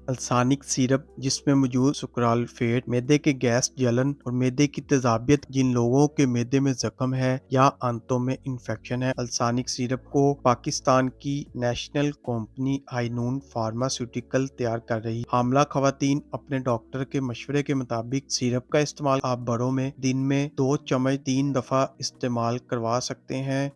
अल्सानिक syrup जिसमें मौजूद सुक्रालोफेट मैदे के गैस जलन और मैदे की तेजाबियत जिन लोगों के मैदे में जख्म है या आंतों में इन्फेक्शन है। अल्सानिक सिरप को पाकिस्तान की नेशनल कंपनी आइनून फार्मास्यूटिकल तैयार कर रही। हामला खवातीन अपने डॉक्टर के मशवरे के मुताबिक सिरप का इस्तेमाल आप बड़ों में दिन में 2 चम्मच 3 दफा इस्तेमाल करवा सकते हैं।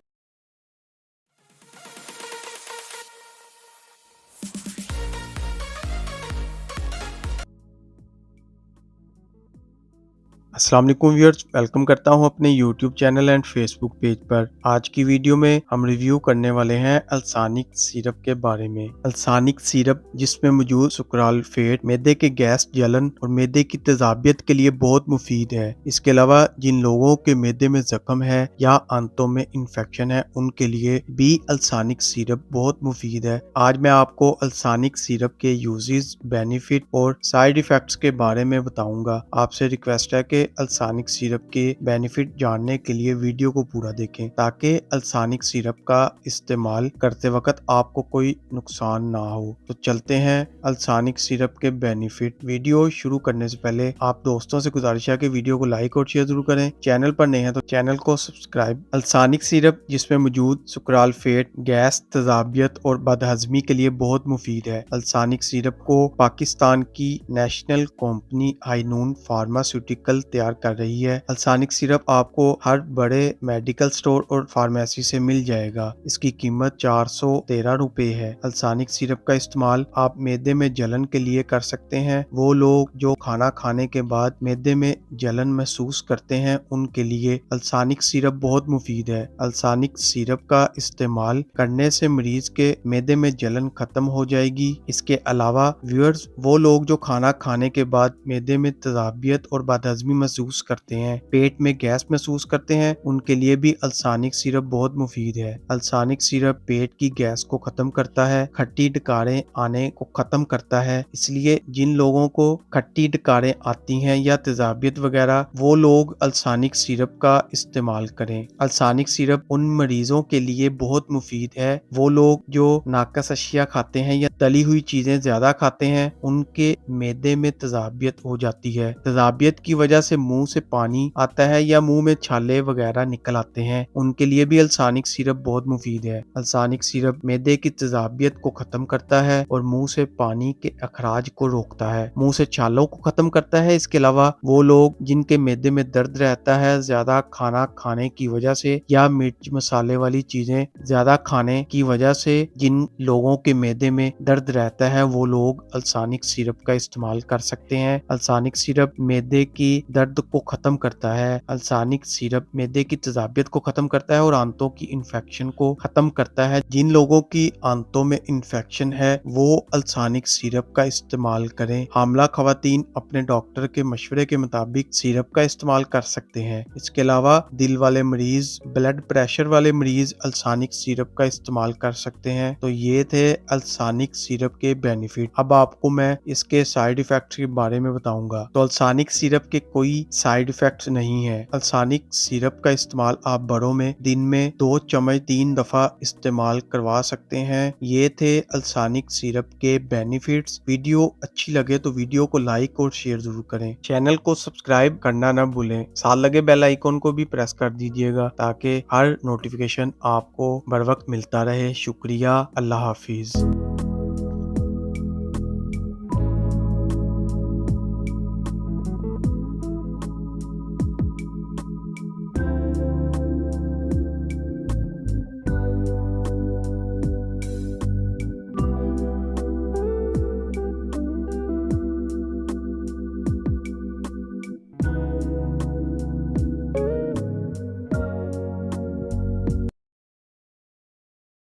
अस्सलाम वालेकुम व्यूअर्स, वेलकम करता हूं अपने YouTube channel and Facebook page पर। आज की वीडियो में हम रिव्यू करने वाले हैं अल्सानिक सिरप के बारे में। अल्सानिक सिरप जिसमें मौजूद सुक्रालोफेट मैदे के गैस जलन और मैदे की तेजाबियत के लिए बहुत मुफीद है। इसके अलावा जिन लोगों के मैदे में जख्म है या आंतों में इन्फेक्शन है उनके लिए भी अल्सानिक सिरप बहुत मुफीद है। आज मैं आपको अल्सानिक सिरप के यूजेस, बेनिफिट और साइड इफेक्ट्स के बारे में बताऊंगा। आपसे रिक्वेस्ट है कि अल्सानिक सिरप के बेनिफिट जानने के लिए वीडियो को पूरा देखें ताकि अल्सानिक सिरप का इस्तेमाल करते वक्त आपको कोई नुकसान ना हो। तो चलते हैं अल्सानिक सिरप के बेनिफिट। वीडियो शुरू करने से पहले आप दोस्तों से गुजारिश है कि वीडियो को लाइक और शेयर जरूर करें। चैनल पर नए हैं तो चैनल को सब्सक्राइब। अल्सानिक सिरप जिसमें मौजूद सुक्रालोफेट गैस, तेजाबियत और बदहजमी के लिए बहुत मुफीद है। अल्सानिक सिरप को पाकिस्तान की नेशनल कंपनी आइनून फार्मास्यूटिकल तैयार कर रही है। अल्सानिक सिरप आपको हर बड़े मेडिकल स्टोर और फार्मेसी से मिल जाएगा। इसकी कीमत 413 रुपए है। अल्सानिक सिरप का इस्तेमाल आप मैदे में जलन के लिए कर सकते हैं। वो लोग जो खाना खाने के बाद मैदे में जलन महसूस करते हैं उनके लिए अल्सानिक सिरप बहुत मुफीद है। अल्सानिक सिरप का इस्तेमाल करने से मरीज के मैदे में जलन खत्म हो जाएगी। इसके अलावा व्यूअर्स, वो लोग जो खाना खाने के बाद मैदे में तेजाबियत और बदहजमी महसूस करते हैं, पेट में गैस महसूस करते हैं, उनके लिए भी अल्सानिक सिरप बहुत मुफीद है। अल्सानिक सिरप पेट की गैस को खत्म करता है, खट्टी डकारें आने को खत्म करता है। इसलिए जिन लोगों को खट्टी डकारें आती हैं या तेजाबियत वगैरह, वो लोग अल्सानिक सिरप का इस्तेमाल करें। अल्सानिक सिरप उन मरीजों के लिए बहुत मुफीद है, वो लोग जो नाकस अशिया खाते हैं या तली हुई चीजें ज्यादा खाते हैं, उनके मैदे में तेजाबियत हो जाती है। तेजाबियत की वजह से मुंह से पानी आता है या मुंह में छाले वगैरह निकल आते हैं, उनके लिए भी अल्सानिक सिरप बहुत मुफीद है। अल्सानिक सिरप मैदे की तेजाबियत को खत्म करता है और मुंह से पानी के अखराज को रोकता है, मुंह से छालों को खत्म करता है। इसके अलावा वो लोग जिनके मैदे में दर्द रहता है ज्यादा खाना खाने की वजह से या मिर्च मसाले वाली चीजें ज्यादा खाने की वजह से, जिन लोगों के मैदे में दर्द रहता है वो लोग अल्सानिक सिरप का इस्तेमाल कर सकते हैं। अल्सानिक सिरप मैदे की दर्द को खत्म करता है। अल्सानिक सिरप मैदे की तेजाबियत को खत्म करता है और आंतों की इन्फेक्शन को खत्म करता है। जिन लोगों की आंतों में इन्फेक्शन है वो अल्सानिक सिरप का इस्तेमाल करें। हामला खवातीन अपने डॉक्टर के मशवरे के मुताबिक सिरप का इस्तेमाल कर सकते हैं। इसके अलावा दिल वाले मरीज, ब्लड प्रेशर वाले मरीज अल्सानिक सिरप का इस्तेमाल कर सकते हैं। तो ये थे अल्सानिक सिरप के बेनिफिट। अब आपको मैं इसके साइड इफेक्ट्स के बारे में बताऊंगा। तो अल्सानिक सिरप के कोई साइड इफेक्ट्स नहीं है। अल्सानिक सिरप का इस्तेमाल आप बड़ों में दिन में 2 चम्मच 3 दफा इस्तेमाल करवा सकते हैं। ये थे अल्सानिक सिरप के बेनिफिट्स। वीडियो अच्छी लगे तो वीडियो को लाइक और शेयर जरूर करें। चैनल को सब्सक्राइब करना ना भूलें। साथ लगे बेल आइकन को भी प्रेस कर दीजिएगा ताकि हर नोटिफिकेशन आपको बर वक्त मिलता रहे। शुक्रिया। अल्लाह हाफिज।